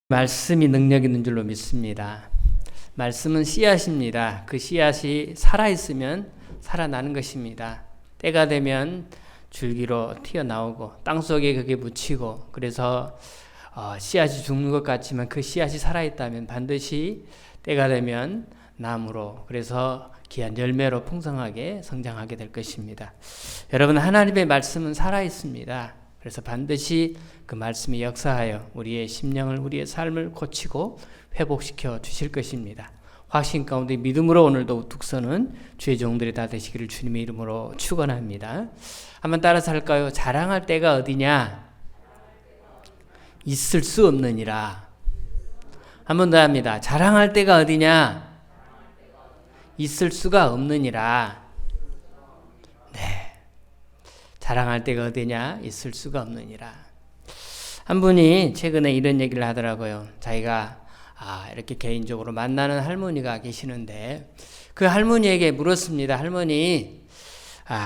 말씀이 능력 있는 줄로 믿습니다. 말씀은 씨앗입니다. 그 씨앗이 살아있으면 살아나는 것입니다. 때가 되면 줄기로 튀어나오고 땅속에 그게 묻히고, 그래서 씨앗이 죽는 것 같지만 그 씨앗이 살아있다면 반드시 때가 되면 나무로, 그래서 귀한 열매로 풍성하게 성장하게 될 것입니다. 여러분, 하나님의 말씀은 살아있습니다. 그래서 반드시 그 말씀이 역사하여 우리의 심령을, 우리의 삶을 고치고 회복시켜 주실 것입니다. 확신 가운데 믿음으로 오늘도 둑서는 주의 종들이 다 되시기를 주님의 이름으로 축원합니다. 한번 따라서 할까요? 자랑할 때가 어디냐? 있을 수 없느니라. 한 번 더 합니다. 자랑할 때가 어디냐? 있을 수가 없느니라. 네. 자랑할 때가 어디냐? 있을 수가 없느니라. 한 분이 최근에 이런 얘기를 하더라고요. 자기가 이렇게 개인적으로 만나는 할머니가 계시는데 그 할머니에게 물었습니다. 할머니,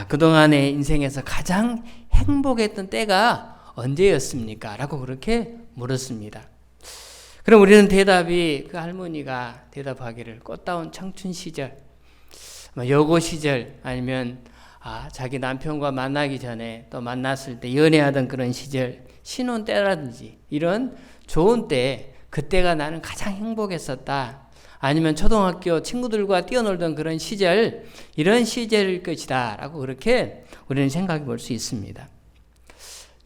그동안의 인생에서 가장 행복했던 때가 언제였습니까? 라고 그렇게 물었습니다. 그럼 우리는 대답이, 그 할머니가 대답하기를 꽃다운 청춘 시절, 여고 시절, 아니면 자기 남편과 만나기 전에 또 만났을 때 연애하던 그런 시절, 신혼 때라든지 이런 좋은 때, 그때가 나는 가장 행복했었다. 아니면 초등학교 친구들과 뛰어놀던 그런 시절, 이런 시절일 것이다 라고 그렇게 우리는 생각해 볼 수 있습니다.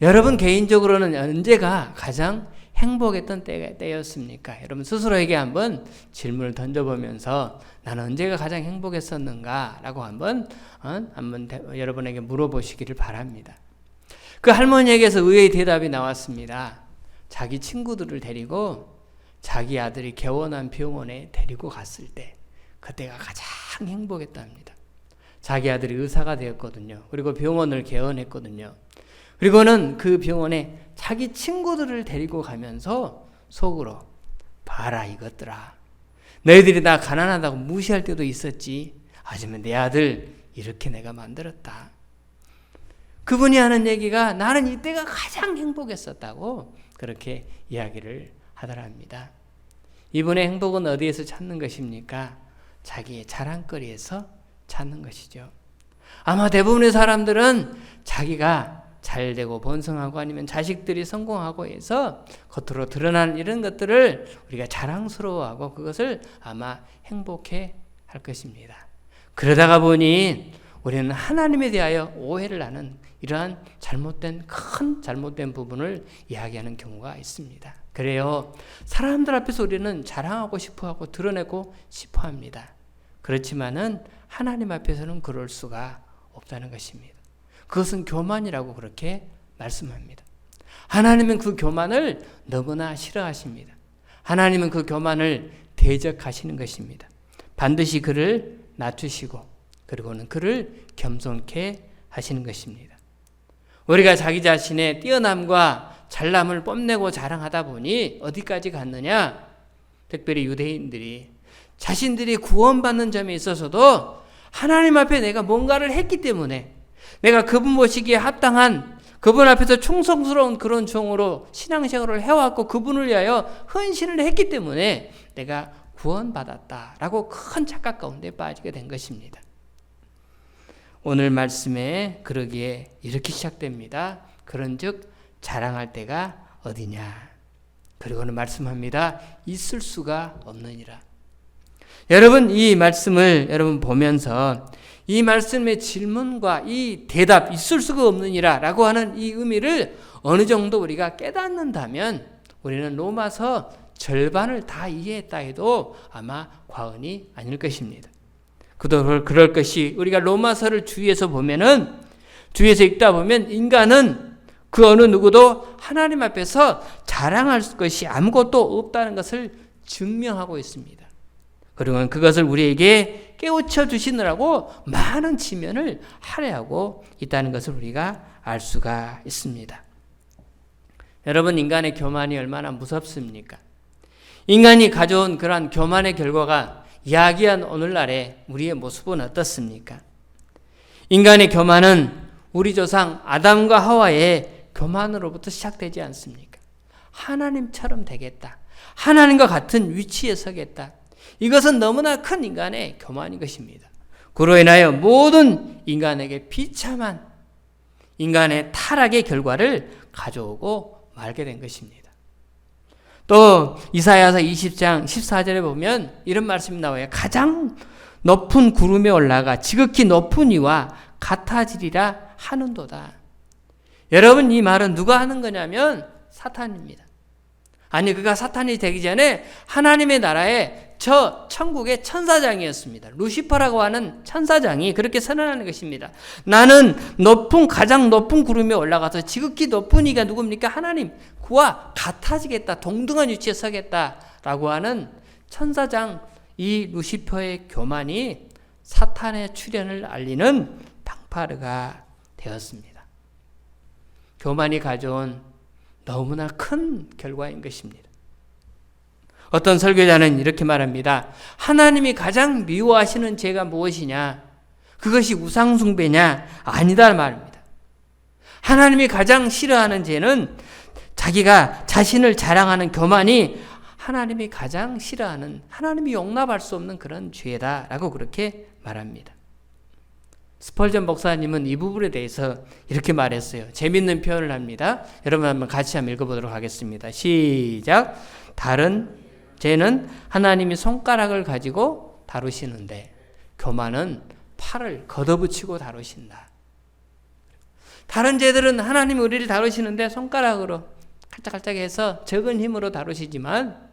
여러분 개인적으로는 언제가 가장 행복했던 때였습니까? 여러분 스스로에게 한번 질문을 던져보면서 나는 언제가 가장 행복했었는가 라고 한번 여러분에게 물어보시기를 바랍니다. 그 할머니에게서 의외의 대답이 나왔습니다. 자기 친구들을 데리고 자기 아들이 개원한 병원에 데리고 갔을 때, 그때가 가장 행복했답니다. 자기 아들이 의사가 되었거든요. 그리고 병원을 개원했거든요. 그리고는 그 병원에 자기 친구들을 데리고 가면서 속으로, 봐라 이것들아, 너희들이 나 가난하다고 무시할 때도 있었지. 하지만 내 아들 이렇게 내가 만들었다. 그분이 하는 얘기가 나는 이때가 가장 행복했었다고 그렇게 이야기를 하더랍니다. 이분의 행복은 어디에서 찾는 것입니까? 자기의 자랑거리에서 찾는 것이죠. 아마 대부분의 사람들은 자기가 잘되고 번성하고 아니면 자식들이 성공하고 해서 겉으로 드러나는 이런 것들을 우리가 자랑스러워하고 그것을 아마 행복해 할 것입니다. 그러다가 보니 우리는 하나님에 대하여 오해를 하는 이러한 큰 잘못된 부분을 이야기하는 경우가 있습니다. 그래요. 사람들 앞에서 우리는 자랑하고 싶어하고 드러내고 싶어합니다. 그렇지만은 하나님 앞에서는 그럴 수가 없다는 것입니다. 그것은 교만이라고 그렇게 말씀합니다. 하나님은 그 교만을 너무나 싫어하십니다. 하나님은 그 교만을 대적하시는 것입니다. 반드시 그를 낮추시고 그리고는 그를 겸손케 하시는 것입니다. 우리가 자기 자신의 뛰어남과 잘남을 뽐내고 자랑하다 보니 어디까지 갔느냐? 특별히 유대인들이 자신들이 구원받는 점에 있어서도 하나님 앞에 내가 뭔가를 했기 때문에, 내가 그분 보시기에 합당한, 그분 앞에서 충성스러운 그런 종으로 신앙생활을 해왔고 그분을 위하여 헌신을 했기 때문에 내가 구원받았다라고 큰 착각 가운데 빠지게 된 것입니다. 오늘 말씀에 그러기에 이렇게 시작됩니다. 그런즉 자랑할 때가 어디냐? 그리고는 말씀합니다. 있을 수가 없느니라. 여러분, 이 말씀을 여러분 보면서 이 말씀의 질문과 이 대답, 있을 수가 없느니라 라고 하는 이 의미를 어느 정도 우리가 깨닫는다면 우리는 로마서 절반을 다 이해했다 해도 아마 과언이 아닐 것입니다. 그럴 것이, 우리가 로마서를 주위에서 보면은, 주위에서 읽다 보면 인간은 그 어느 누구도 하나님 앞에서 자랑할 것이 아무것도 없다는 것을 증명하고 있습니다. 그리고 그것을 우리에게 깨우쳐 주시느라고 많은 지면을 할애하고 있다는 것을 우리가 알 수가 있습니다. 여러분, 인간의 교만이 얼마나 무섭습니까? 인간이 가져온 그러한 교만의 결과가 야기한 오늘날의 우리의 모습은 어떻습니까? 인간의 교만은 우리 조상 아담과 하와의 교만으로부터 시작되지 않습니까? 하나님처럼 되겠다. 하나님과 같은 위치에 서겠다. 이것은 너무나 큰 인간의 교만인 것입니다. 그로 인하여 모든 인간에게 비참한 인간의 타락의 결과를 가져오고 말게 된 것입니다. 또 이사야서 20장 14절에 보면 이런 말씀이 나와요. 가장 높은 구름에 올라가 지극히 높은 이와 같아지리라 하는도다. 여러분, 이 말은 누가 하는 거냐면 사탄입니다. 아니, 그가 사탄이 되기 전에 하나님의 나라에 저 천국의 천사장이었습니다. 루시퍼라고 하는 천사장이 그렇게 선언하는 것입니다. 나는 가장 높은 구름에 올라가서 지극히 높은 이가 누굽니까? 하나님 그와 같아지겠다. 동등한 위치에 서겠다라고 하는 천사장 이 루시퍼의 교만이 사탄의 출현을 알리는 방파르가 되었습니다. 교만이 가져온 너무나 큰 결과인 것입니다. 어떤 설교자는 이렇게 말합니다. 하나님이 가장 미워하시는 죄가 무엇이냐? 그것이 우상숭배냐? 아니다 말입니다. 하나님이 가장 싫어하는 죄는 자기가 자신을 자랑하는 교만이 하나님이 가장 싫어하는, 하나님이 용납할 수 없는 그런 죄다라고 그렇게 말합니다. 스펄전 목사님은 이 부분에 대해서 이렇게 말했어요. 재밌는 표현을 합니다. 여러분 한번 같이 한번 읽어보도록 하겠습니다. 시작. 다른 죄는 하나님이 손가락을 가지고 다루시는데 교만은 팔을 걷어붙이고 다루신다. 다른 죄들은 하나님이 우리를 다루시는데 손가락으로 칼짝칼짝 해서 적은 힘으로 다루시지만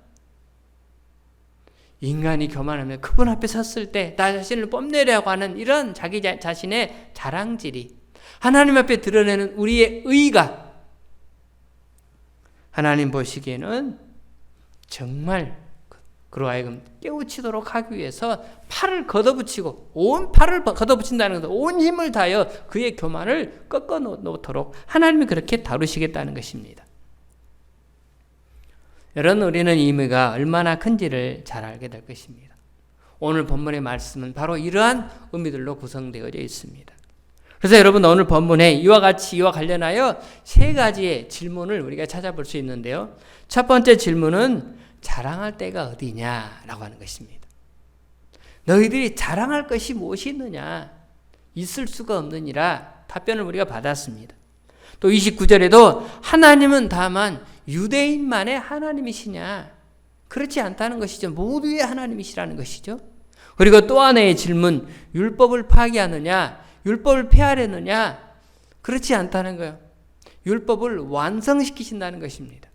인간이 교만하면 그분 앞에 섰을 때 나 자신을 뽐내려고 하는 이런 자기 자신의 자랑질이 하나님 앞에 드러내는 우리의 의가 하나님 보시기에는 정말 그로 하여금 깨우치도록 하기 위해서 팔을 걷어붙이고 온 팔을 걷어붙인다는 것은 온 힘을 다하여 그의 교만을 꺾어놓도록 하나님이 그렇게 다루시겠다는 것입니다. 여러분, 우리는 이 의미가 얼마나 큰지를 잘 알게 될 것입니다. 오늘 본문의 말씀은 바로 이러한 의미들로 구성되어 있습니다. 그래서 여러분, 오늘 본문에 이와 관련하여 세 가지의 질문을 우리가 찾아볼 수 있는데요. 첫 번째 질문은 자랑할 때가 어디냐라고 하는 것입니다. 너희들이 자랑할 것이 무엇이 있느냐? 있을 수가 없느니라 답변을 우리가 받았습니다. 또 29절에도 하나님은 다만 유대인만의 하나님이시냐? 그렇지 않다는 것이죠. 모두의 하나님이시라는 것이죠. 그리고 또 하나의 질문, 율법을 파기하느냐? 율법을 폐하려느냐? 그렇지 않다는 거예요. 율법을 완성시키신다는 것입니다.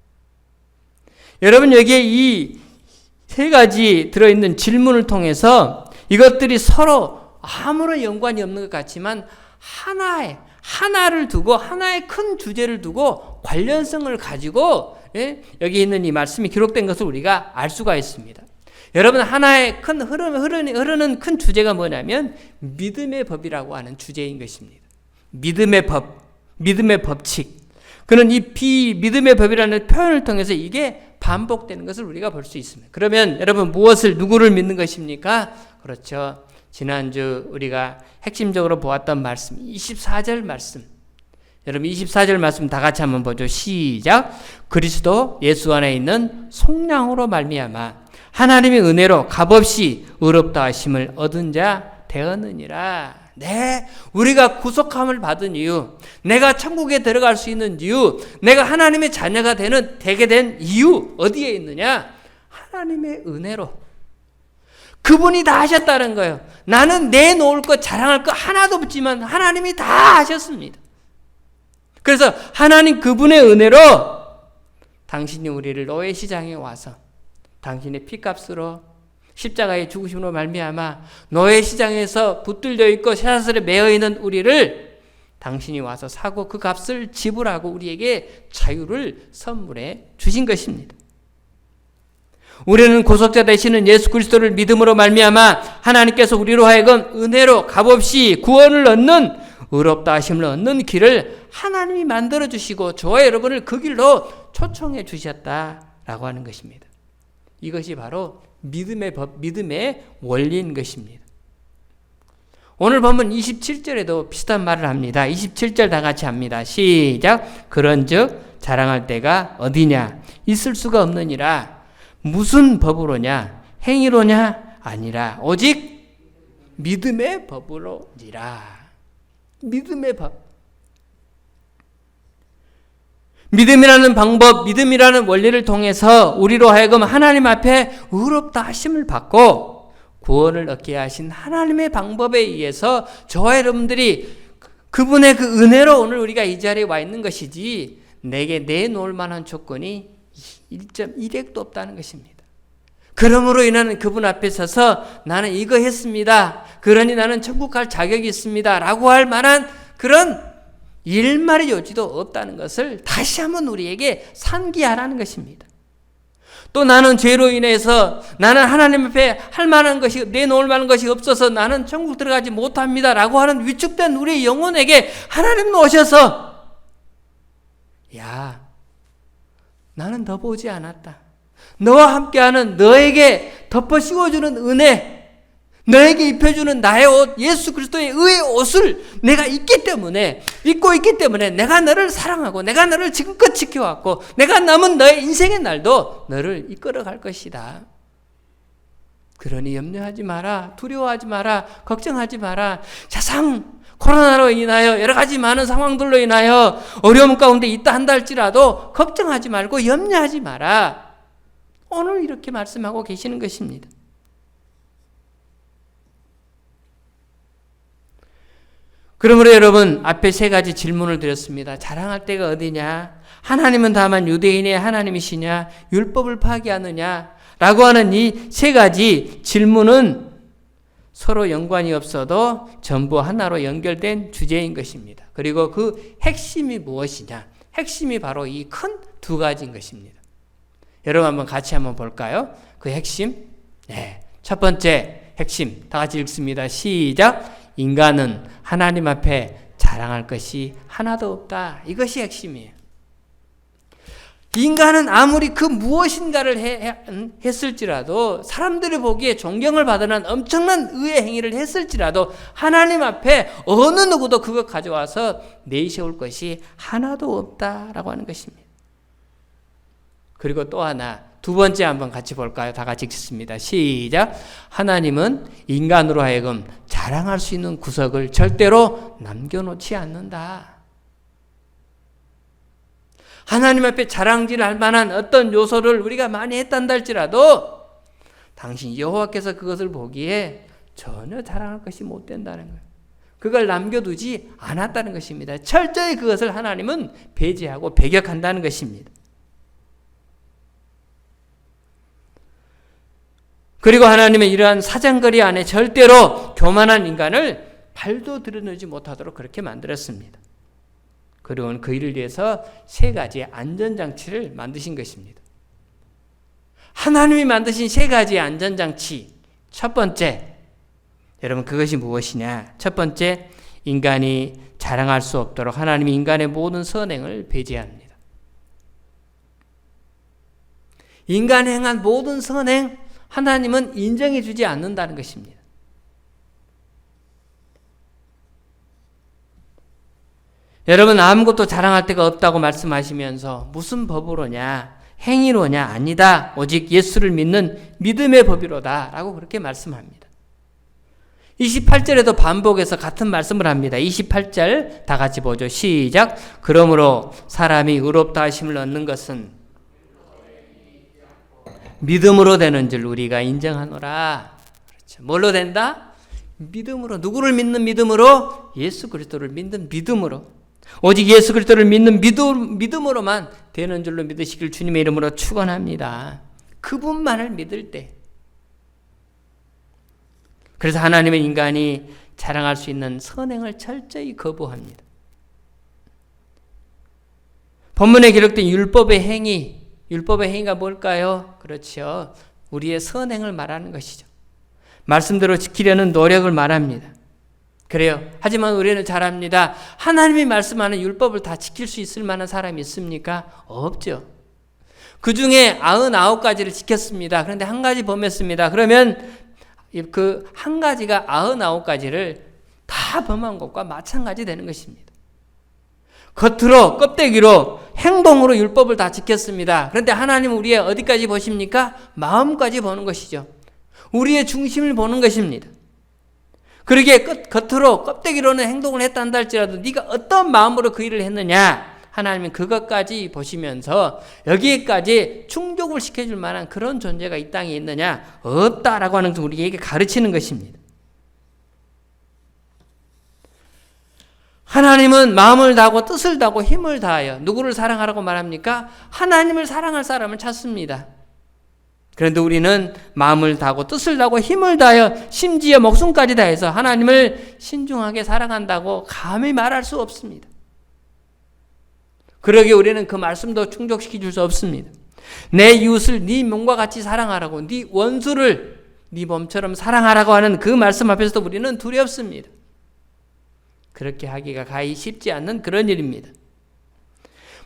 여러분, 여기에 이 세 가지 들어있는 질문을 통해서 이것들이 서로 아무런 연관이 없는 것 같지만 하나를 두고 하나의 큰 주제를 두고 관련성을 가지고 여기 있는 이 말씀이 기록된 것을 우리가 알 수가 있습니다. 여러분, 하나의 큰 흐르는 큰 주제가 뭐냐면 믿음의 법이라고 하는 주제인 것입니다. 믿음의 법, 믿음의 법칙. 그는 이 비믿음의 법이라는 표현을 통해서 이게 반복되는 것을 우리가 볼 수 있습니다. 그러면 여러분, 누구를 믿는 것입니까? 그렇죠. 지난주 우리가 핵심적으로 보았던 말씀, 24절 말씀. 여러분, 24절 말씀 다 같이 한번 보죠. 시작. 그리스도 예수 안에 있는 속량으로 말미암아 하나님의 은혜로 값없이 의롭다 하심을 얻은 자 되었느니라. 네, 우리가 구속함을 받은 이유, 내가 천국에 들어갈 수 있는 이유, 내가 하나님의 자녀가 되게 된 이유 어디에 있느냐? 하나님의 은혜로. 그분이 다 하셨다는 거예요. 나는 내놓을 것, 자랑할 것 하나도 없지만 하나님이 다 하셨습니다. 그래서 하나님 그분의 은혜로 당신이 우리를 노예 시장에 와서 당신의 피값으로 십자가의 죽으심으로 말미암아 노예 시장에서 붙들려 있고 쇠사슬에 매어 있는 우리를 당신이 와서 사고 그 값을 지불하고 우리에게 자유를 선물해 주신 것입니다. 우리는 구속자 되시는 예수 그리스도를 믿음으로 말미암아 하나님께서 우리로 하여금 은혜로 값없이 구원을 얻는 의롭다 하심을 얻는 길을 하나님이 만들어 주시고 저와 여러분을 그 길로 초청해 주셨다라고 하는 것입니다. 이것이 바로 믿음의 법, 믿음의 원리인 것입니다. 오늘 보면 27절에도 비슷한 말을 합니다. 27절 다 같이 합니다. 시작. 그런즉 자랑할 때가 어디냐? 있을 수가 없느니라. 무슨 법으로냐? 행위로냐? 아니라 오직 믿음의 법으로니라. 믿음의 법. 믿음이라는 방법, 믿음이라는 원리를 통해서 우리로 하여금 하나님 앞에 의롭다 하심을 받고 구원을 얻게 하신 하나님의 방법에 의해서 저와 여러분들이 그분의 그 은혜로 오늘 우리가 이 자리에 와 있는 것이지 내게 내놓을 만한 조건이 1.1핵도 없다는 것입니다. 그러므로 인하는 그분 앞에 서서 나는 이거 했습니다. 그러니 나는 천국 갈 자격이 있습니다. 라고 할 만한 그런 일말의 여지도 없다는 것을 다시 한번 우리에게 상기하라는 것입니다. 또 나는 죄로 인해서 나는 하나님 앞에 할 만한 것이 내놓을 만한 것이 없어서 나는 천국 들어가지 못합니다. 라고 하는 위축된 우리의 영혼에게 하나님 오셔서 야, 나는 더 보지 않았다. 너와 함께하는 너에게 덮어 씌워주는 은혜, 너에게 입혀주는 나의 옷, 예수 그리스도의 의의 옷을 내가 입기 때문에, 입고 있기 때문에 내가 너를 사랑하고 내가 너를 지금껏 지켜왔고 내가 남은 너의 인생의 날도 너를 이끌어갈 것이다. 그러니 염려하지 마라. 두려워하지 마라. 걱정하지 마라. 세상 코로나로 인하여 여러 가지 많은 상황들로 인하여 어려움 가운데 있다 한다 할지라도 걱정하지 말고 염려하지 마라. 오늘 이렇게 말씀하고 계시는 것입니다. 그러므로 여러분 앞에 세 가지 질문을 드렸습니다. 자랑할 때가 어디냐? 하나님은 다만 유대인의 하나님이시냐? 율법을 파기하느냐? 라고 하는 이 세 가지 질문은 서로 연관이 없어도 전부 하나로 연결된 주제인 것입니다. 그리고 그 핵심이 무엇이냐? 핵심이 바로 이 큰 두 가지인 것입니다. 여러분 한번 같이 한번 볼까요? 그 핵심? 네. 첫 번째 핵심 다 같이 읽습니다. 시작. 인간은 하나님 앞에 자랑할 것이 하나도 없다. 이것이 핵심이에요. 인간은 아무리 그 무엇인가를 했을지라도 사람들이 보기에 존경을 받는 엄청난 의의 행위를 했을지라도 하나님 앞에 어느 누구도 그것 가져와서 내세울 것이 하나도 없다라고 하는 것입니다. 그리고 또 하나 두 번째 한번 같이 볼까요? 다 같이 읽습니다. 시작. 하나님은 인간으로 하여금 자랑할 수 있는 구석을 절대로 남겨놓지 않는다. 하나님 앞에 자랑질 할 만한 어떤 요소를 우리가 많이 했단다 할지라도 당신 여호와께서 그것을 보기에 전혀 자랑할 것이 못 된다는 거예요. 그걸 남겨두지 않았다는 것입니다. 철저히 그것을 하나님은 배제하고 배격한다는 것입니다. 그리고 하나님은 이러한 사정거리 안에 절대로 교만한 인간을 발도 들여놓지 못하도록 그렇게 만들었습니다. 그리고 그 일을 위해서 세 가지의 안전장치를 만드신 것입니다. 하나님이 만드신 세 가지의 안전장치. 첫 번째, 여러분 그것이 무엇이냐? 첫 번째, 인간이 자랑할 수 없도록 하나님이 인간의 모든 선행을 배제합니다. 인간이 행한 모든 선행, 하나님은 인정해 주지 않는다는 것입니다. 여러분 아무것도 자랑할 데가 없다고 말씀하시면서 무슨 법으로냐? 행위로냐? 아니다. 오직 예수를 믿는 믿음의 법이로다. 라고 그렇게 말씀합니다. 28절에도 반복해서 같은 말씀을 합니다. 28절 다 같이 보죠. 시작. 그러므로 사람이 의롭다 하심을 얻는 것은 믿음으로 되는 줄 우리가 인정하노라. 그렇죠. 뭘로 된다? 믿음으로. 누구를 믿는 믿음으로? 예수 그리스도를 믿는 믿음으로. 오직 예수 그리스도를 믿는 믿음으로만 되는 줄로 믿으시길 주님의 이름으로 축원합니다. 그분만을 믿을 때. 그래서 하나님은 인간이 자랑할 수 있는 선행을 철저히 거부합니다. 본문에 기록된 율법의 행위, 율법의 행위가 뭘까요? 그렇죠. 우리의 선행을 말하는 것이죠. 말씀대로 지키려는 노력을 말합니다. 그래요. 하지만 우리는 잘합니다. 하나님이 말씀하는 율법을 다 지킬 수 있을 만한 사람이 있습니까? 없죠. 그 중에 99가지를 지켰습니다. 그런데 한 가지 범했습니다. 그러면 그 한 가지가 99가지를 다 범한 것과 마찬가지 되는 것입니다. 겉으로 껍데기로 행동으로 율법을 다 지켰습니다. 그런데 하나님은 우리의 어디까지 보십니까? 마음까지 보는 것이죠. 우리의 중심을 보는 것입니다. 그러기에 겉으로 껍데기로는 행동을 했단다 할지라도 네가 어떤 마음으로 그 일을 했느냐, 하나님은 그것까지 보시면서 여기에까지 충족을 시켜줄 만한 그런 존재가 이 땅에 있느냐, 없다라고 하는 것을 우리에게 가르치는 것입니다. 하나님은 마음을 다하고 뜻을 다하고 힘을 다하여 누구를 사랑하라고 말합니까? 하나님을 사랑할 사람을 찾습니다. 그런데 우리는 마음을 다하고 뜻을 다하고 힘을 다하여 심지어 목숨까지 다해서 하나님을 신중하게 사랑한다고 감히 말할 수 없습니다. 그러기에 우리는 그 말씀도 충족시켜 줄 수 없습니다. 내 이웃을 네 몸과 같이 사랑하라고, 네 원수를 네 몸처럼 사랑하라고 하는 그 말씀 앞에서도 우리는 두렵습니다. 그렇게 하기가 가히 쉽지 않는 그런 일입니다.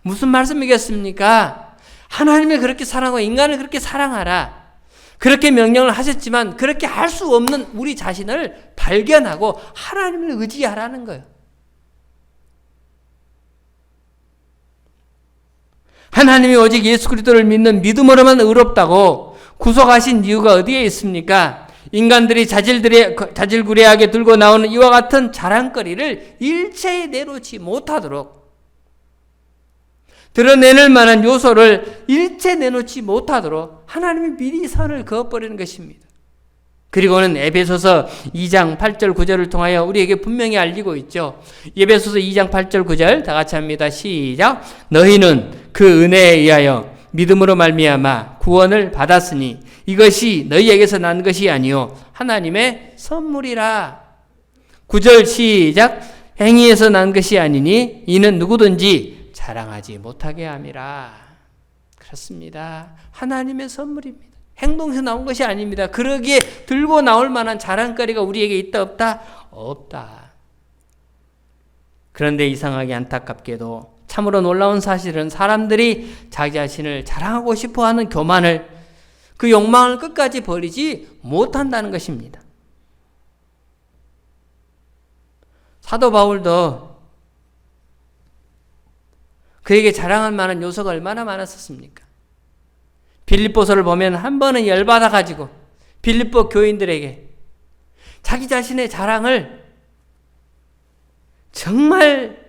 무슨 말씀이겠습니까? 하나님을 그렇게 사랑하고 인간을 그렇게 사랑하라, 그렇게 명령을 하셨지만 그렇게 할 수 없는 우리 자신을 발견하고 하나님을 의지하라는 거예요. 하나님이 오직 예수 그리스도를 믿는 믿음으로만 의롭다고 구속하신 이유가 어디에 있습니까? 인간들이 자질구레하게 들고 나오는 이와 같은 자랑거리를 일체에 내놓지 못하도록, 드러내는 만한 요소를 일체 내놓지 못하도록 하나님이 미리 선을 그어버리는 것입니다. 그리고는 에베소서 2장 8절 9절을 통하여 우리에게 분명히 알리고 있죠. 에베소서 2장 8절 9절 다 같이 합니다. 시작. 너희는 그 은혜에 의하여 믿음으로 말미암아 구원을 받았으니 이것이 너희에게서 난 것이 아니요 하나님의 선물이라. 9절 시작. 행위에서 난 것이 아니니 이는 누구든지 자랑하지 못하게 함이라. 그렇습니다. 하나님의 선물입니다. 행동에서 나온 것이 아닙니다. 그러기에 들고 나올 만한 자랑거리가 우리에게 있다 없다? 없다. 그런데 이상하게 안타깝게도 참으로 놀라운 사실은 사람들이 자기 자신을 자랑하고 싶어하는 교만을, 그 욕망을 끝까지 버리지 못한다는 것입니다. 사도 바울도 그에게 자랑할 만한 요소가 얼마나 많았었습니까? 빌립보서를 보면 한 번은 열받아가지고 빌립보 교인들에게 자기 자신의 자랑을 정말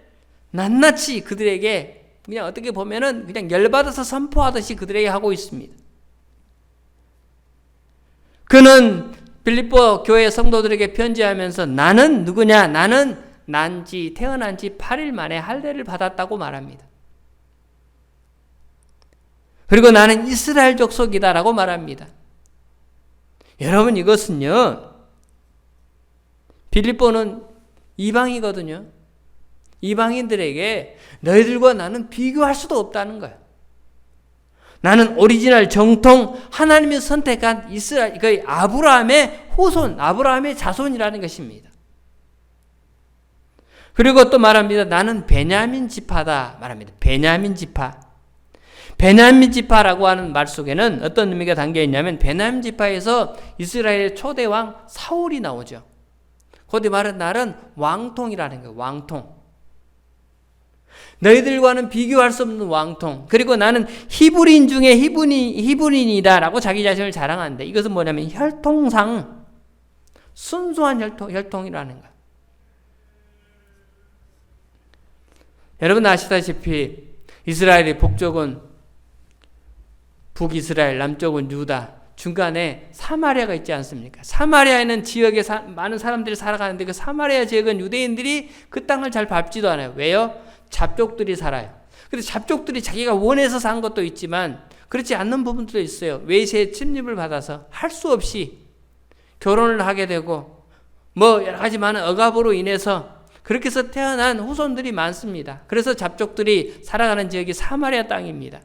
낱낱이 그들에게 그냥 어떻게 보면은 그냥 열받아서 선포하듯이 그들에게 하고 있습니다. 그는 빌립보 교회 성도들에게 편지하면서 나는 누구냐? 나는 태어난 지 8일 만에 할례를 받았다고 말합니다. 그리고 나는 이스라엘 족속이다라고 말합니다. 여러분, 이것은요, 빌립보는 이방이거든요. 이방인들에게 너희들과 나는 비교할 수도 없다는 거예요. 나는 오리지널 정통 하나님이 선택한 이스라엘, 그 아브라함의 후손, 아브라함의 자손이라는 것입니다. 그리고 또 말합니다. 나는 베냐민 지파다 말합니다. 베냐민 지파. 베냐민 지파라고 하는 말 속에는 어떤 의미가 담겨 있냐면 베냐민 지파에서 이스라엘의 초대 왕 사울이 나오죠. 곧 말은 나는 왕통이라는 거예요. 왕통. 너희들과는 비교할 수 없는 왕통. 그리고 나는 히브리인 중에 히브리인이다라고 자기 자신을 자랑하는데 이것은 뭐냐면 혈통상 순수한 혈통이라는 거예요. 여러분 아시다시피 이스라엘의 북쪽은 북이스라엘, 남쪽은 유다, 중간에 사마리아가 있지 않습니까? 사마리아에는 지역에 많은 사람들이 살아가는데 그 사마리아 지역은 유대인들이 그 땅을 잘 밟지도 않아요. 왜요? 잡족들이 살아요. 그래서 잡족들이 자기가 원해서 산 것도 있지만 그렇지 않는 부분도 있어요. 외세의 침입을 받아서 할 수 없이 결혼을 하게 되고 뭐 여러 가지 많은 억압으로 인해서 그렇게 해서 태어난 후손들이 많습니다. 그래서 잡족들이 살아가는 지역이 사마리아 땅입니다.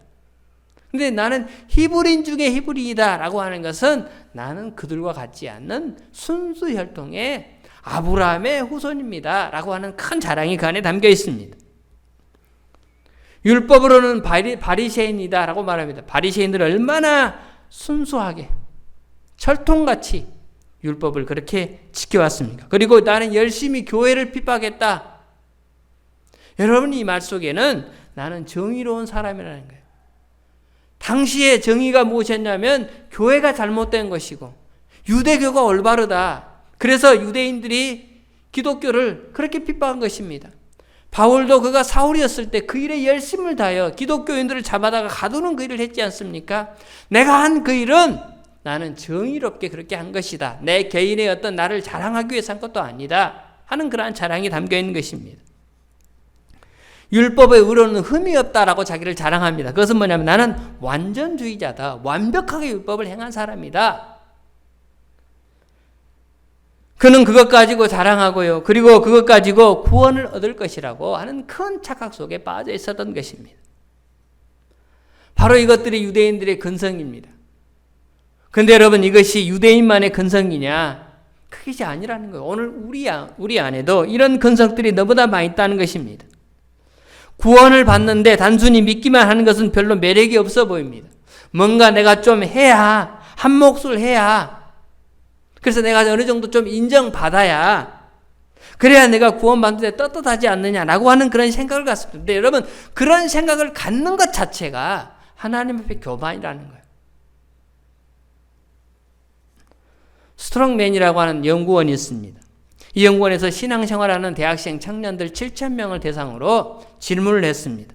근데 나는 히브리인 중에 히브리이다 라고 하는 것은 나는 그들과 같지 않는 순수 혈통의 아브라함의 후손입니다 라고 하는 큰 자랑이 그 안에 담겨 있습니다. 율법으로는 바리새인이다 라고 말합니다. 바리새인들은 얼마나 순수하게 철통같이 율법을 그렇게 지켜왔습니까? 그리고 나는 열심히 교회를 핍박했다. 여러분 이 말 속에는 나는 정의로운 사람이라는 거예요. 당시에 정의가 무엇이었냐면 교회가 잘못된 것이고 유대교가 올바르다. 그래서 유대인들이 기독교를 그렇게 핍박한 것입니다. 바울도 그가 사울이었을 때 그 일에 열심을 다하여 기독교인들을 잡아다가 가두는 그 일을 했지 않습니까? 내가 한 그 일은 나는 정의롭게 그렇게 한 것이다. 내 개인의 어떤 나를 자랑하기 위해서 한 것도 아니다 하는 그러한 자랑이 담겨 있는 것입니다. 율법의 의로는 흠이 없다라고 자기를 자랑합니다. 그것은 뭐냐면 나는 완전주의자다. 완벽하게 율법을 행한 사람이다. 그는 그것 가지고 자랑하고요. 그리고 그것 가지고 구원을 얻을 것이라고 하는 큰 착각 속에 빠져 있었던 것입니다. 바로 이것들이 유대인들의 근성입니다. 그런데 여러분 이것이 유대인만의 근성이냐? 그것이 아니라는 거예요. 오늘 우리 안에도 이런 근성들이 너무나 많이 있다는 것입니다. 구원을 받는데 단순히 믿기만 하는 것은 별로 매력이 없어 보입니다. 뭔가 내가 좀 해야, 한 몫을 해야, 그래서 내가 어느 정도 좀 인정받아야, 그래야 내가 구원받는데 떳떳하지 않느냐라고 하는 그런 생각을 갖습니다. 근데 여러분, 그런 생각을 갖는 것 자체가 하나님 앞에 교만이라는 거예요. 스트롱맨이라고 하는 연구원이 있습니다. 이 연구원에서 신앙생활하는 대학생 청년들 7,000명을 대상으로 질문을 했습니다.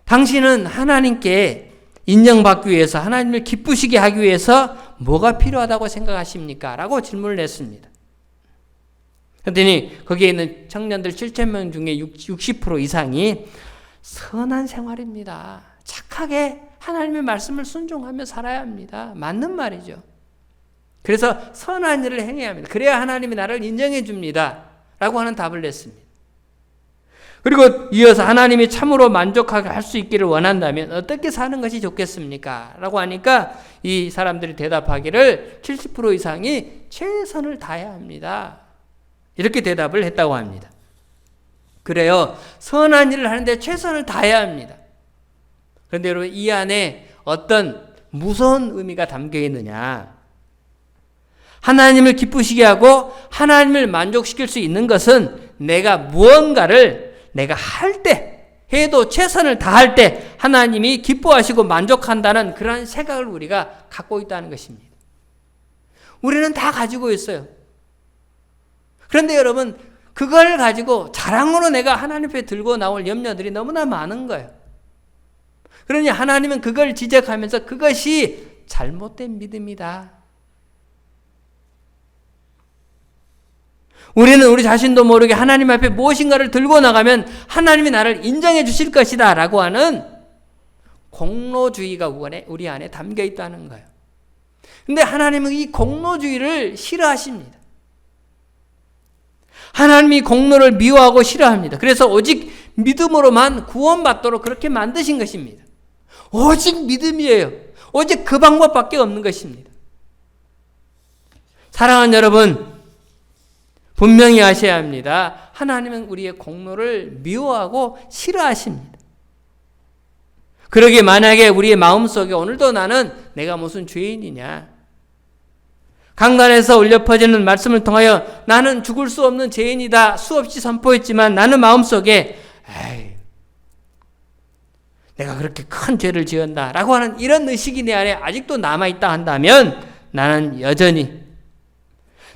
당신은 하나님께 인정받기 위해서, 하나님을 기쁘시게 하기 위해서 뭐가 필요하다고 생각하십니까? 라고 질문을 했습니다. 그랬더니 거기에 있는 청년들 7,000명 중에 60% 이상이 선한 생활입니다. 착하게 하나님의 말씀을 순종하며 살아야 합니다. 맞는 말이죠. 그래서 선한 일을 행해야 합니다. 그래야 하나님이 나를 인정해 줍니다. 라고 하는 답을 냈습니다. 그리고 이어서 하나님이 참으로 만족하게 할 수 있기를 원한다면 어떻게 사는 것이 좋겠습니까? 라고 하니까 이 사람들이 대답하기를 70% 이상이 최선을 다해야 합니다. 이렇게 대답을 했다고 합니다. 그래요. 선한 일을 하는데 최선을 다해야 합니다. 그런데 여러분 이 안에 어떤 무서운 의미가 담겨 있느냐? 하나님을 기쁘시게 하고 하나님을 만족시킬 수 있는 것은 내가 무언가를 내가 할 때, 해도 최선을 다할 때 하나님이 기뻐하시고 만족한다는 그런 생각을 우리가 갖고 있다는 것입니다. 우리는 다 가지고 있어요. 그런데 여러분 그걸 가지고 자랑으로 내가 하나님 앞에 들고 나올 염려들이 너무나 많은 거예요. 그러니 하나님은 그걸 지적하면서 그것이 잘못된 믿음이다. 우리는 우리 자신도 모르게 하나님 앞에 무엇인가를 들고 나가면 하나님이 나를 인정해 주실 것이다 라고 하는 공로주의가 우리 안에 담겨 있다는 거예요. 근데 하나님은 이 공로주의를 싫어하십니다. 하나님이 공로를 미워하고 싫어합니다. 그래서 오직 믿음으로만 구원받도록 그렇게 만드신 것입니다. 오직 믿음이에요. 오직 그 방법밖에 없는 것입니다. 사랑하는 여러분, 분명히 아셔야 합니다. 하나님은 우리의 공로를 미워하고 싫어하십니다. 그러게 만약에 우리의 마음속에 오늘도 나는 내가 무슨 죄인이냐, 강단에서 울려 퍼지는 말씀을 통하여 나는 죽을 수 없는 죄인이다 수없이 선포했지만 나는 마음속에 내가 그렇게 큰 죄를 지었다 라고 하는 이런 의식이 내 안에 아직도 남아있다 한다면 나는 여전히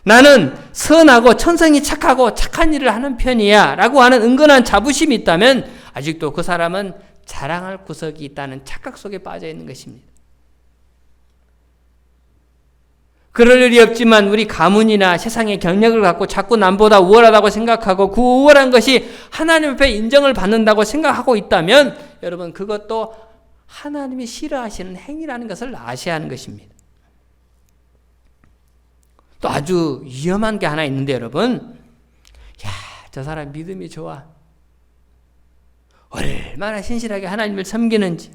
나는 선하고 천성이 착하고 착한 일을 하는 편이야 라고 하는 은근한 자부심이 있다면 아직도 그 사람은 자랑할 구석이 있다는 착각 속에 빠져 있는 것입니다. 그럴 일이 없지만 우리 가문이나 세상의 경력을 갖고 자꾸 남보다 우월하다고 생각하고 그 우월한 것이 하나님 앞에 인정을 받는다고 생각하고 있다면 여러분 그것도 하나님이 싫어하시는 행위라는 것을 아셔야 하는 것입니다. 또 아주 위험한 게 하나 있는데 여러분, 저 사람 믿음이 좋아. 얼마나 신실하게 하나님을 섬기는지,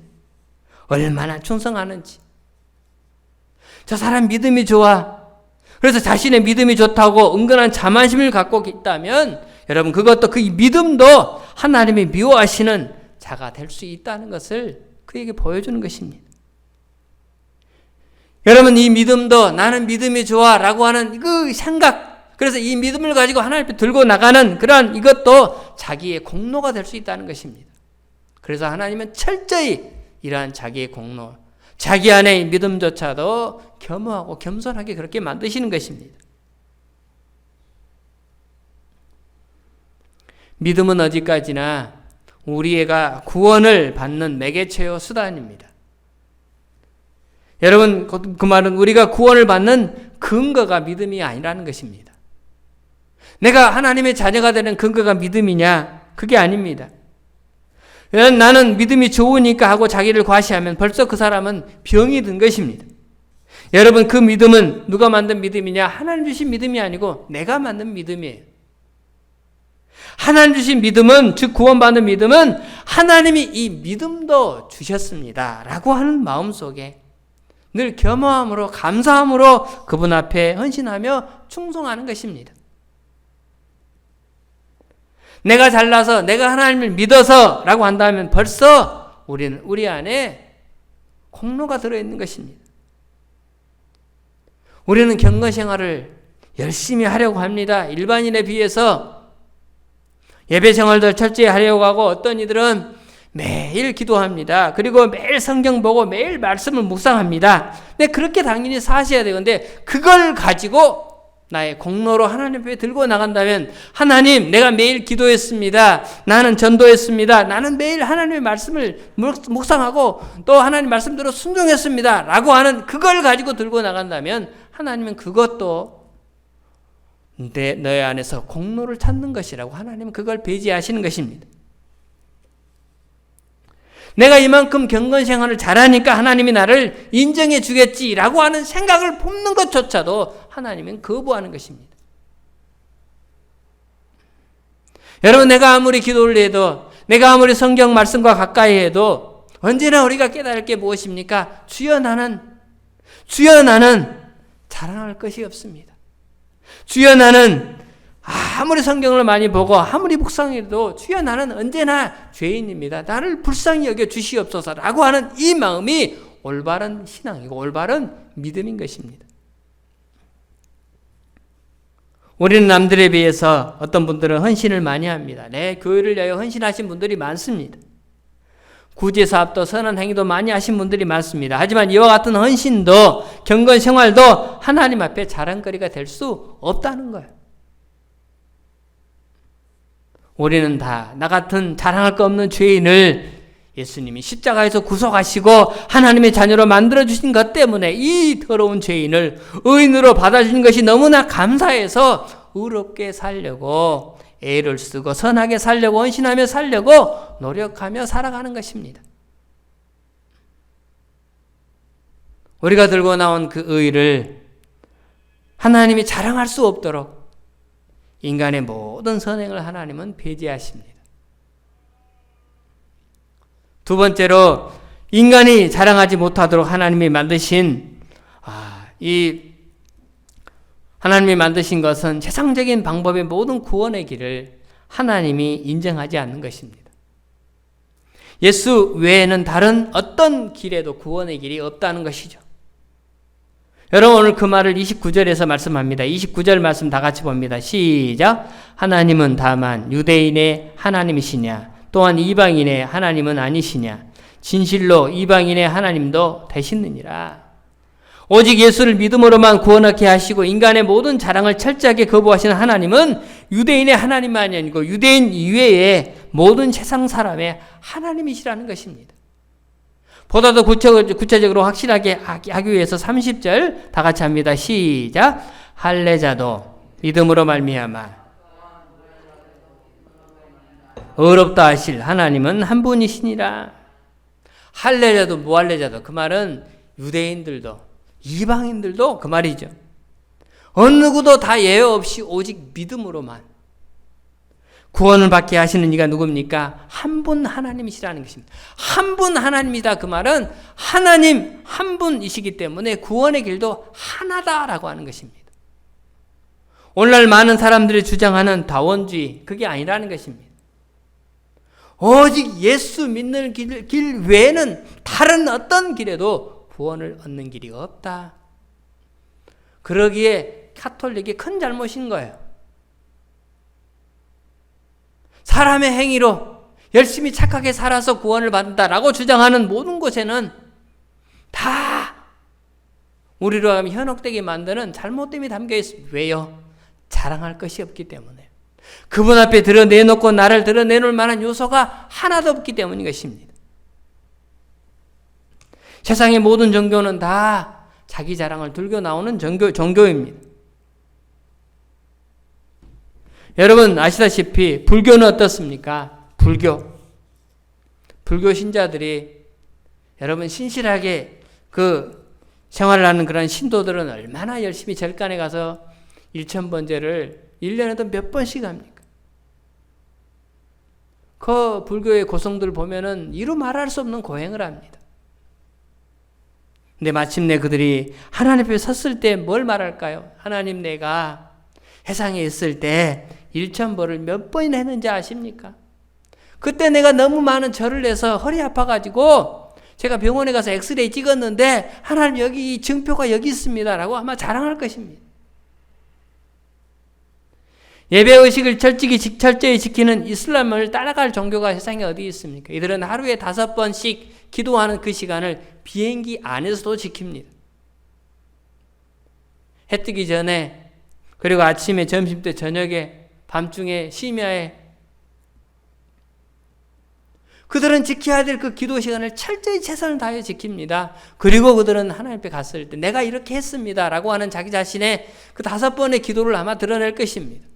얼마나 충성하는지. 저 사람 믿음이 좋아. 그래서 자신의 믿음이 좋다고 은근한 자만심을 갖고 있다면 여러분 그것도 그 믿음도 하나님이 미워하시는 자가 될 수 있다는 것을 그에게 보여주는 것입니다. 여러분 이 믿음도 나는 믿음이 좋아 라고 하는 그 생각, 그래서 이 믿음을 가지고 하나님 앞에 들고 나가는 그러한 이것도 자기의 공로가 될 수 있다는 것입니다. 그래서 하나님은 철저히 이러한 자기의 공로, 자기 안의 믿음조차도 겸허하고 겸손하게 그렇게 만드시는 것입니다. 믿음은 어디까지나 우리가 구원을 받는 매개체요 수단입니다. 여러분, 그 말은 우리가 구원을 받는 근거가 믿음이 아니라는 것입니다. 내가 하나님의 자녀가 되는 근거가 믿음이냐? 그게 아닙니다. 나는 믿음이 좋으니까 하고 자기를 과시하면 벌써 그 사람은 병이 든 것입니다. 여러분, 그 믿음은 누가 만든 믿음이냐? 하나님 주신 믿음이 아니고 내가 만든 믿음이에요. 하나님 주신 믿음은, 즉 구원받는 믿음은 하나님이 이 믿음도 주셨습니다 라고 하는 마음속에 늘 겸허함으로 감사함으로 그분 앞에 헌신하며 충성하는 것입니다. 내가 잘나서 내가 하나님을 믿어서 라고 한다면 벌써 우리는 우리 안에 공로가 들어있는 것입니다. 우리는 경건생활을 열심히 하려고 합니다. 일반인에 비해서 예배생활도 철저히 하려고 하고 어떤 이들은 매일 기도합니다. 그리고 매일 성경 보고 매일 말씀을 묵상합니다. 근데 그렇게 당연히 사셔야 되는데 그걸 가지고 나의 공로로 하나님 앞에 들고 나간다면 하나님, 내가 매일 기도했습니다. 나는 전도했습니다. 나는 매일 하나님의 말씀을 묵상하고 또 하나님 말씀대로 순종했습니다 라고 하는 그걸 가지고 들고 나간다면 하나님은 그것도 너의 안에서 공로를 찾는 것이라고 하나님은 그걸 배제하시는 것입니다. 내가 이만큼 경건생활을 잘하니까 하나님이 나를 인정해 주겠지라고 하는 생각을 품는 것조차도 하나님은 거부하는 것입니다. 여러분, 내가 아무리 기도를 해도, 내가 아무리 성경 말씀과 가까이 해도 언제나 우리가 깨달을 게 무엇입니까? 주여 나는 자랑할 것이 없습니다. 주여 나는 아무리 성경을 많이 보고 아무리 묵상해도 주여 나는 언제나 죄인입니다. 나를 불쌍히 여겨 주시옵소서라고 하는 이 마음이 올바른 신앙이고 올바른 믿음인 것입니다. 우리는 남들에 비해서 어떤 분들은 헌신을 많이 합니다. 내 교회를 위하여 헌신하신 분들이 많습니다. 구제사업도 선한 행위도 많이 하신 분들이 많습니다. 하지만 이와 같은 헌신도 경건 생활도 하나님 앞에 자랑거리가 될 수 없다는 거예요. 우리는 다 나 같은 자랑할 거 없는 죄인을 예수님이 십자가에서 구속하시고 하나님의 자녀로 만들어주신 것 때문에 이 더러운 죄인을 의인으로 받아주신 것이 너무나 감사해서 의롭게 살려고 애를 쓰고 선하게 살려고 헌신하며 살려고 노력하며 살아가는 것입니다. 우리가 들고 나온 그 의를 하나님이 자랑할 수 없도록 인간의 모든 선행을 하나님은 배제하십니다. 두 번째로 인간이 자랑하지 못하도록 하나님이 만드신 하나님이 만드신 것은 세상적인 방법의 모든 구원의 길을 하나님이 인정하지 않는 것입니다. 예수 외에는 다른 어떤 길에도 구원의 길이 없다는 것이죠. 여러분, 오늘 그 말을 29절에서 말씀합니다. 29절 말씀 다 같이 봅니다. 시작. 하나님은 다만 유대인의 하나님이시냐, 또한 이방인의 하나님은 아니시냐, 진실로 이방인의 하나님도 되시느니라. 오직 예수를 믿음으로만 구원하게 하시고 인간의 모든 자랑을 철저하게 거부하시는 하나님은 유대인의 하나님만이 아니고 유대인 이외의 모든 세상 사람의 하나님이시라는 것입니다. 보다 더 구체적으로 확실하게 하기 위해서 30절 다 같이 합니다. 시작. 할례자도 믿음으로 말미암아 의롭다 하실 하나님은 한 분이시니라. 할례자도 무할례자도, 그 말은 유대인들도 이방인들도 그 말이죠. 어느 누구도 다 예외 없이 오직 믿음으로만 구원을 받게 하시는 이가 누굽니까? 한 분 하나님이시라는 것입니다. 한 분 하나님이다. 그 말은 하나님 한 분이시기 때문에 구원의 길도 하나다라고 하는 것입니다. 오늘날 많은 사람들이 주장하는 다원주의, 그게 아니라는 것입니다. 오직 예수 믿는 길 외에는 다른 어떤 길에도 구원을 얻는 길이 없다. 그러기에 카톨릭이 큰 잘못인 거예요. 사람의 행위로 열심히 착하게 살아서 구원을 받는다라고 주장하는 모든 곳에는 다 우리로 하면 현혹되게 만드는 잘못됨이 담겨 있습니다. 왜요? 자랑할 것이 없기 때문에. 그분 앞에 드러내놓고 나를 드러내놓을 만한 요소가 하나도 없기 때문인 것입니다. 세상의 모든 종교는 다 자기 자랑을 들고 나오는 종교입니다. 여러분 아시다시피 불교는 어떻습니까? 불교 신자들이 여러분 신실하게 그 생활을 하는 그런 신도들은 얼마나 열심히 절간에 가서 일천번제를 1년에도 몇 번씩 합니까? 그 불교의 고성들 보면은 이루 말할 수 없는 고행을 합니다. 근데 마침내 그들이 하나님 앞에 섰을 때 뭘 말할까요? 하나님, 내가 세상에 있을 때 1000벌을 몇 번이나 했는지 아십니까? 그때 내가 너무 많은 절을 해서 허리 아파가지고 제가 병원에 가서 엑스레이 찍었는데 하나님 여기 증표가 여기 있습니다 라고 아마 자랑할 것입니다. 예배의식을 철저히 지키는 이슬람을 따라갈 종교가 세상에 어디 있습니까? 이들은 하루에 5번씩 기도하는 그 시간을 비행기 안에서도 지킵니다. 해 뜨기 전에, 그리고 아침에, 점심때, 저녁에, 밤중에, 심야에 그들은 지켜야 될 그 기도 시간을 철저히 최선을 다해 지킵니다. 그리고 그들은 하나님 앞에 갔을 때 내가 이렇게 했습니다 라고 하는 자기 자신의 그 5번의 기도를 아마 드러낼 것입니다.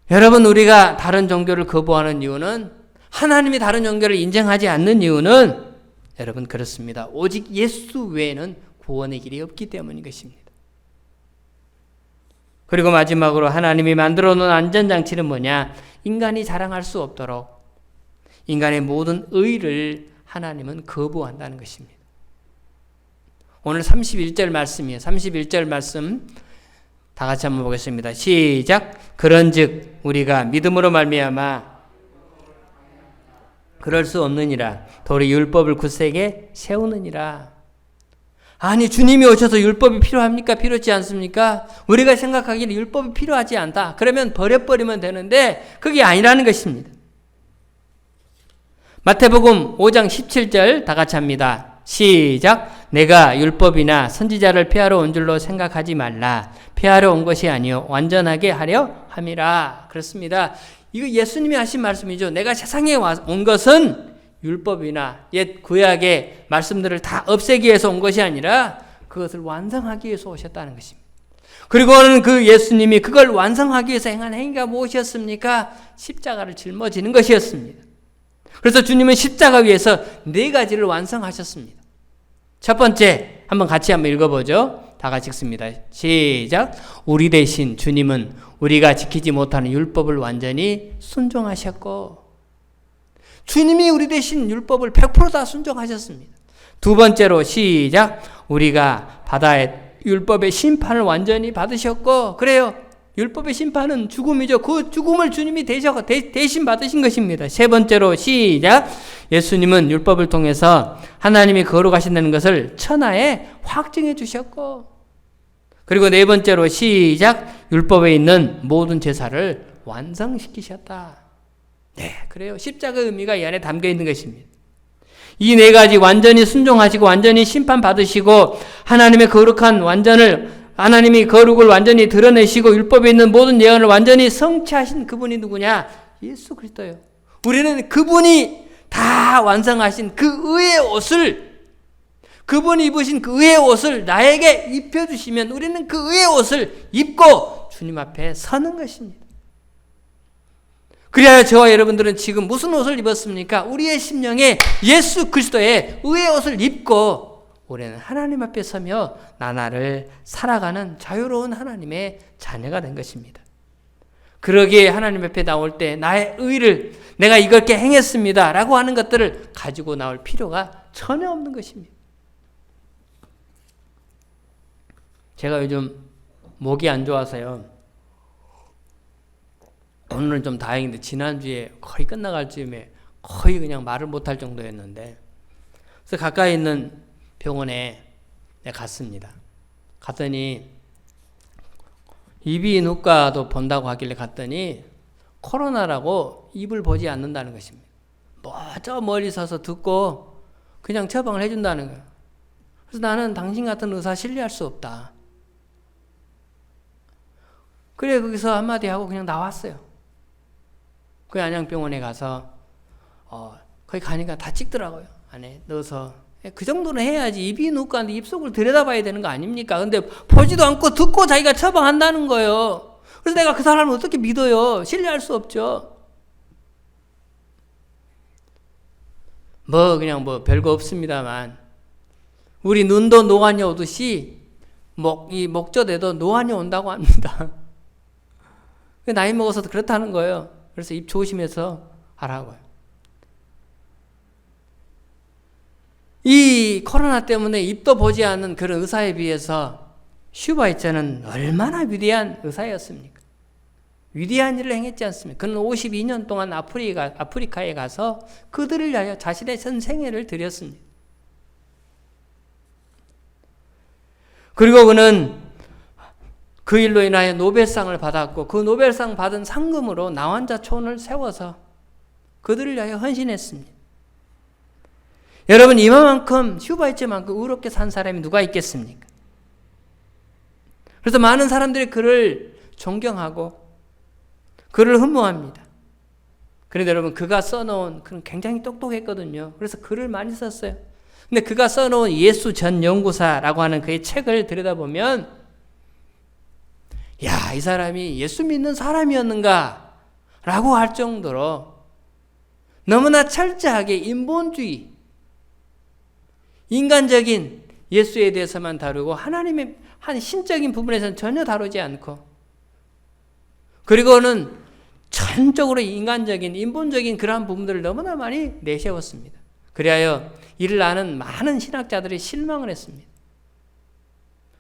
여러분, 우리가 다른 종교를 거부하는 이유는, 하나님이 다른 종교를 인정하지 않는 이유는 여러분 그렇습니다. 오직 예수 외에는 구원의 길이 없기 때문인 것입니다. 그리고 마지막으로 하나님이 만들어 놓은 안전장치는 뭐냐? 인간이 자랑할 수 없도록 인간의 모든 의를 하나님은 거부한다는 것입니다. 오늘 31절 말씀이에요. 31절 말씀 다 같이 한번 보겠습니다. 시작. 그런즉 우리가 믿음으로 말미암아 그럴 수 없느니라. 도리 율법을 굳세게 세우느니라. 아니, 주님이 오셔서 율법이 필요합니까? 필요하지 않습니까? 우리가 생각하기에는 율법이 필요하지 않다. 그러면 버려버리면 되는데 그게 아니라는 것입니다. 마태복음 5장 17절 다 같이 합니다. 시작. 내가 율법이나 선지자를 폐하러 온 줄로 생각하지 말라. 폐하러 온 것이 아니요 완전하게 하려 함이라. 그렇습니다. 이거 예수님이 하신 말씀이죠. 내가 세상에 온 것은 율법이나 옛 구약의 말씀들을 다 없애기 위해서 온 것이 아니라 그것을 완성하기 위해서 오셨다는 것입니다. 그리고는 그 예수님이 그걸 완성하기 위해서 행한 행위가 무엇이었습니까? 십자가를 짊어지는 것이었습니다. 그래서 주님은 십자가 위에서 4가지를 완성하셨습니다. 첫 번째, 한번 같이 한번 읽어보죠. 다 같이 읽습니다. 시작. 우리 대신 주님은 우리가 지키지 못하는 율법을 완전히 순종하셨고, 주님이 우리 대신 율법을 100% 다 순종하셨습니다. 두 번째로 시작. 우리가 받아야 율법의 심판을 완전히 받으셨고, 그래요. 율법의 심판은 죽음이죠. 그 죽음을 주님이 대신 받으신 것입니다. 세 번째로 시작. 예수님은 율법을 통해서 하나님이 거룩하신다는 것을 천하에 확증해 주셨고, 그리고 네 번째로 시작. 율법에 있는 모든 제사를 완성시키셨다. 네, 그래요. 십자가의 의미가 이 안에 담겨 있는 것입니다. 이 4가지 완전히 순종하시고 완전히 심판받으시고 하나님의 거룩한 하나님이 거룩을 완전히 드러내시고 율법에 있는 모든 예언을 완전히 성취하신 그분이 누구냐? 예수 그리스도예요. 우리는 그분이 다 완성하신 그 의의 옷을, 그분이 입으신 그 의의 옷을 나에게 입혀주시면 우리는 그 의의 옷을 입고 주님 앞에 서는 것입니다. 그래야 저와 여러분들은 지금 무슨 옷을 입었습니까? 우리의 심령에 예수 그리스도의 의의 옷을 입고 우리는 하나님 앞에 서며 나날을 살아가는 자유로운 하나님의 자녀가 된 것입니다. 그러기에 하나님 앞에 나올 때 나의 의를, 내가 이렇게 행했습니다 라고 하는 것들을 가지고 나올 필요가 전혀 없는 것입니다. 제가 요즘 목이 안 좋아서요. 오늘은 좀 다행인데 지난주에 거의 끝나갈 즈음에 거의 그냥 말을 못할 정도였는데, 그래서 가까이 있는 병원에 내가 갔습니다. 갔더니 이비인후과도 본다고 하길래 갔더니 코로나라고 입을 보지 않는다는 것입니다. 저 멀리 서서 듣고 그냥 처방을 해준다는 거예요. 그래서 나는 당신 같은 의사 신뢰할 수 없다. 그래 거기서 한마디 하고 그냥 나왔어요. 그 안양병원에 가서 거기 가니까 다 찍더라고요. 안에 넣어서. 그 정도는 해야지. 이비인후과인데 입속을 들여다봐야 되는 거 아닙니까? 근데 보지도 않고 듣고 자기가 처방한다는 거예요. 그래서 내가 그 사람을 어떻게 믿어요? 신뢰할 수 없죠. 그냥 별거 없습니다만 우리 눈도 노안이 오듯이 이 목젖에도 노안이 온다고 합니다. 나이 먹어서 그렇다는 거예요. 그래서 입 조심해서 하라고요. 이 코로나 때문에 입도 보지 않는 그런 의사에 비해서 슈바이처는 얼마나 위대한 의사였습니까? 위대한 일을 행했지 않습니까? 그는 52년 동안 아프리카에 가서 그들을 위하여 자신의 전 생애를 드렸습니다. 그리고 그는 그 일로 인하여 노벨상을 받았고 그 노벨상 받은 상금으로 나환자촌을 세워서 그들을 위하여 헌신했습니다. 여러분 이만큼 슈바이처만큼 의롭게 산 사람이 누가 있겠습니까? 그래서 많은 사람들이 그를 존경하고 그를 흠모합니다. 그런데 여러분 그가 써놓은 그는 굉장히 똑똑했거든요. 그래서 글을 많이 썼어요. 근데 그가 써놓은 예수 전 연구사라고 하는 그의 책을 들여다보면 이 사람이 예수 믿는 사람이었는가 라고 할 정도로 너무나 철저하게 인본주의, 인간적인 예수에 대해서만 다루고 하나님의 한 신적인 부분에서는 전혀 다루지 않고 그리고는 전적으로 인간적인, 인본적인 그러한 부분들을 너무나 많이 내세웠습니다. 그리하여 이를 아는 많은 신학자들이 실망을 했습니다.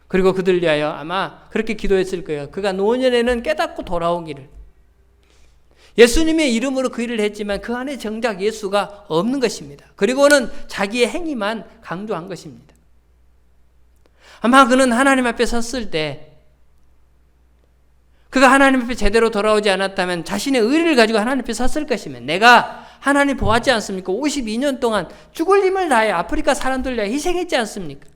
그리고 그들 위하여 아마 그렇게 기도했을 거예요. 그가 노년에는 깨닫고 돌아오기를. 예수님의 이름으로 그 일을 했지만 그 안에 정작 예수가 없는 것입니다. 그리고는 자기의 행위만 강조한 것입니다. 아마 그는 하나님 앞에 섰을 때 그가 하나님 앞에 제대로 돌아오지 않았다면 자신의 의리를 가지고 하나님 앞에 섰을 것이면 내가 하나님 보았지 않습니까? 52년 동안 죽을 힘을 다해 아프리카 사람들 위해 희생했지 않습니까?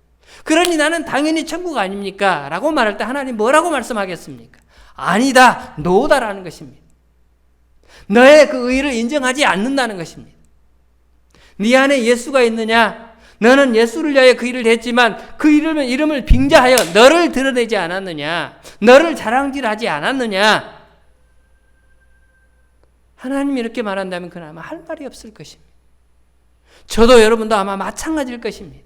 그러니 나는 당연히 천국 아닙니까? 라고 말할 때 하나님 뭐라고 말씀하겠습니까? 아니다, 노다라는 것입니다. 너의 그 의를 인정하지 않는다는 것입니다. 네 안에 예수가 있느냐? 너는 예수를 위하여 그 일을 했지만 그 이름을 빙자하여 너를 드러내지 않았느냐? 너를 자랑질하지 않았느냐? 하나님이 이렇게 말한다면 그는 아마 할 말이 없을 것입니다. 저도 여러분도 아마 마찬가지일 것입니다.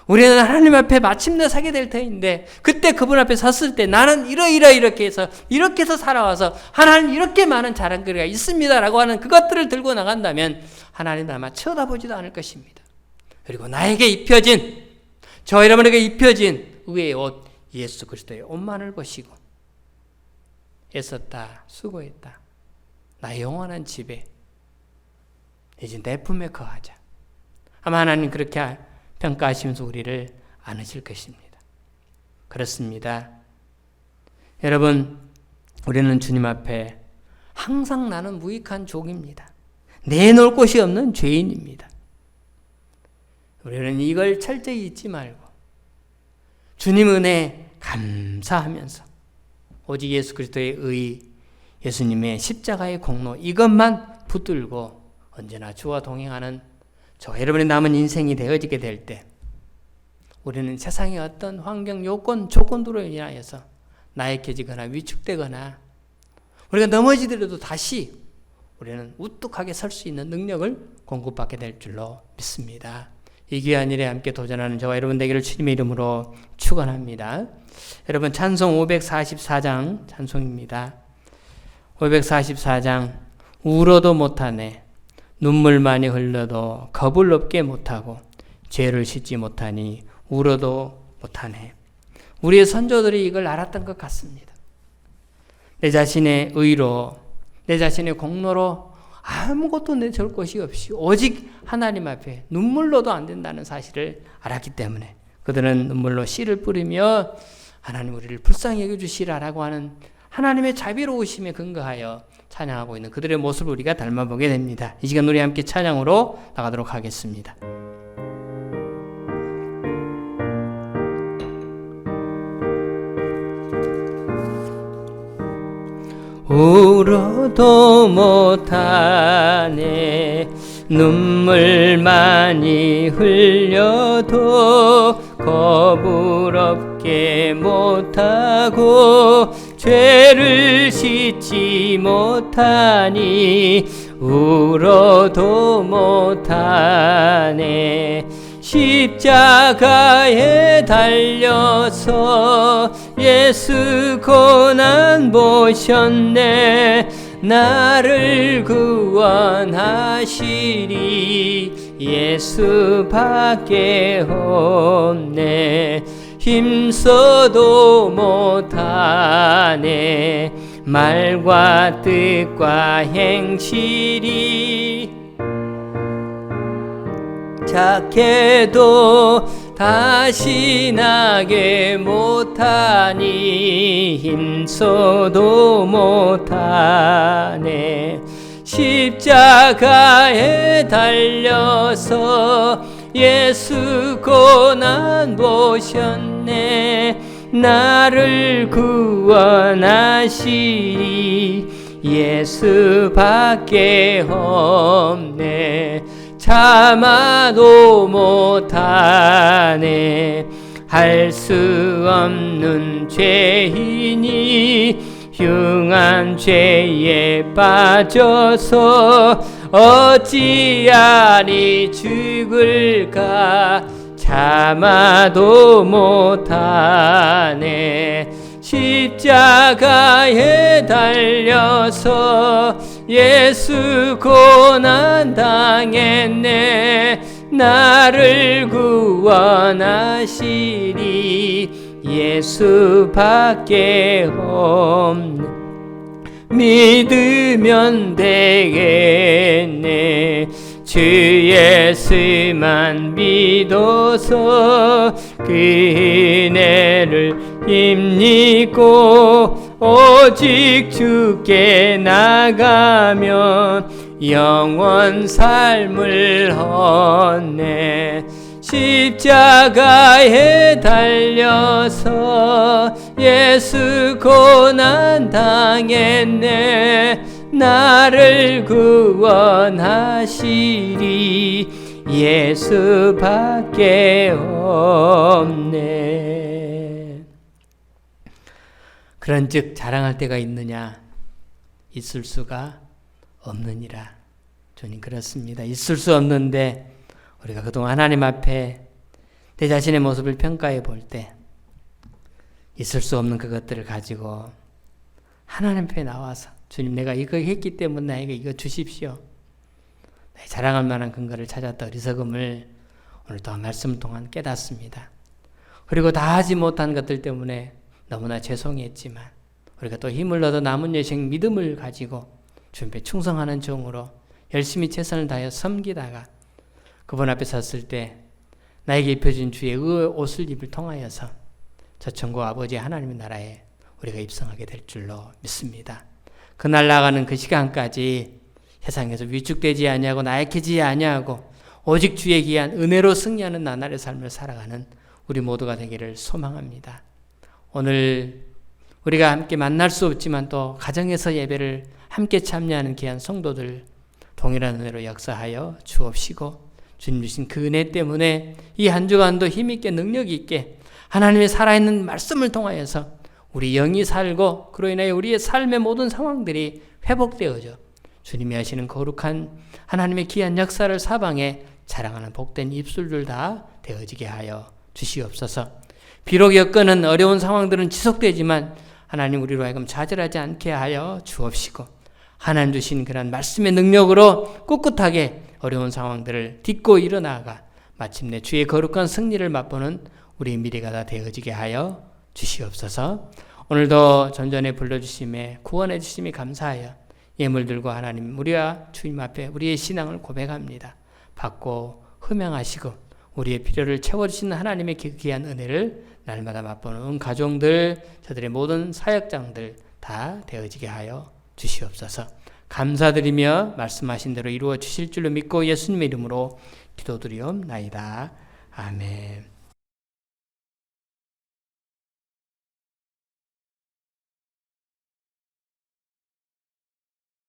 우리는 하나님 앞에 마침내 서게 될 터인데 그때 그분 앞에 섰을 때 나는 이렇게 해서 살아와서 하나님 이렇게 많은 자랑거리가 있습니다 라고 하는 그것들을 들고 나간다면 하나님은 아마 쳐다보지도 않을 것입니다. 그리고 나에게 입혀진 저 여러분에게 입혀진 의의 옷 예수 그리스도의 옷만을 보시고 애썼다 수고했다 나의 영원한 집에 이제 내 품에 거하자. 아마 하나님 그렇게 평가하시면서 우리를 안으실 것입니다. 그렇습니다. 여러분 우리는 주님 앞에 항상 나는 무익한 족입니다. 내놓을 곳이 없는 죄인입니다. 우리는 이걸 철저히 잊지 말고 주님 은혜 감사하면서 오직 예수 그리스도의 의, 예수님의 십자가의 공로 이것만 붙들고 언제나 주와 동행하는 저 여러분의 남은 인생이 되어지게 될 때 우리는 세상의 어떤 환경, 요건, 조건들로 인하여서 나약해지거나 위축되거나 우리가 넘어지더라도 다시 우리는 우뚝하게 설 수 있는 능력을 공급받게 될 줄로 믿습니다. 이 귀한 일에 함께 도전하는 저와 여러분 되기를 주님의 이름으로 축원합니다. 여러분 찬송 544장 찬송입니다. 544장 울어도 못하네 눈물 많이 흘러도 겁을 없게 못하고 죄를 씻지 못하니 울어도 못하네. 우리의 선조들이 이걸 알았던 것 같습니다. 내 자신의 의로 내 자신의 공로로 아무것도 내줄 것이 없이 오직 하나님 앞에 눈물로도 안 된다는 사실을 알았기 때문에 그들은 눈물로 씨를 뿌리며 하나님 우리를 불쌍히 여겨주시라라고 하는 하나님의 자비로우심에 근거하여 찬양하고 있는 그들의 모습을 우리가 닮아보게 됩니다. 이 시간 우리 함께 찬양으로 나가도록 하겠습니다. 울어도 못하네 눈물 많이 흘려도 겁을 없게 못하고 죄를 씻지 못하니 울어도 못하네 십자가에 달려서 예수 고난 보셨네 나를 구원하시리 예수밖에 없네 힘써도 못하네 말과 뜻과 행실이 착해도 다시 나게 못하니 힘써도 못하네 십자가에 달려서 예수 고난 보셨네 나를 구원하시리 예수밖에 없네 참아도 못하네 할 수 없는 죄인이 흉한 죄에 빠져서 어찌하리 죽을까 참아도 못하네 십자가에 달려서 예수 고난 당했네 나를 구원하시리 예수밖에 없네 믿으면 되겠네 주 예수만 믿어서 그 은혜를 힘입고 오직 주께 나가면 영원 삶을 얻네 십자가에 달려서 예수 고난 당했네 나를 구원하시리 예수밖에 없네 그런즉 자랑할 때가 있느냐 있을 수가 없느니라 주님 그렇습니다 있을 수 없는데 우리가 그동안 하나님 앞에 내 자신의 모습을 평가해 볼 때 있을 수 없는 그것들을 가지고 하나님 앞에 나와서 주님 내가 이거 했기 때문에 나에게 이거 주십시오. 자랑할 만한 근거를 찾았다 어리석음을 오늘 또 말씀 동안 깨닫습니다. 그리고 다 하지 못한 것들 때문에 너무나 죄송했지만 우리가 또 힘을 얻어 남은 여생 믿음을 가지고 주님께 충성하는 종으로 열심히 최선을 다하여 섬기다가 그분 앞에 섰을 때 나에게 입혀진 주의 옷을 입을 통하여서 저 천국 아버지 하나님의 나라에 우리가 입성하게 될 줄로 믿습니다. 그날 나가는 그 시간까지 세상에서 위축되지 아니하고 나약해지지 아니하고 오직 주의 귀한 은혜로 승리하는 나날의 삶을 살아가는 우리 모두가 되기를 소망합니다. 오늘 우리가 함께 만날 수 없지만 또 가정에서 예배를 함께 참여하는 귀한 성도들 동일한 은혜로 역사하여 주옵시고 주님 주신 그 은혜 때문에 이 한 주간도 힘있게 능력있게 하나님의 살아있는 말씀을 통하여서 우리 영이 살고 그로 인하여 우리의 삶의 모든 상황들이 회복되어져 주님이 하시는 거룩한 하나님의 귀한 역사를 사방에 자랑하는 복된 입술들 다 되어지게 하여 주시옵소서. 비록 여건은 어려운 상황들은 지속되지만 하나님 우리로 하여금 좌절하지 않게 하여 주옵시고 하나님 주신 그런 말씀의 능력으로 꿋꿋하게 어려운 상황들을 딛고 일어나가 마침내 주의 거룩한 승리를 맛보는 우리 미래가 다 되어지게 하여 주시옵소서. 오늘도 전전에 불러주심에 구원해 주심이 감사하여 예물 들고 하나님 우리와 주님 앞에 우리의 신앙을 고백합니다. 받고 흠양하시고 우리의 필요를 채워주시는 하나님의 귀한 은혜를 날마다 맛보는 가정들, 저들의 모든 사역장들 다 되어지게 하여 주시옵소서. 감사드리며 말씀하신 대로 이루어 주실 줄로 믿고 예수님의 이름으로 기도드리옵나이다. 아멘.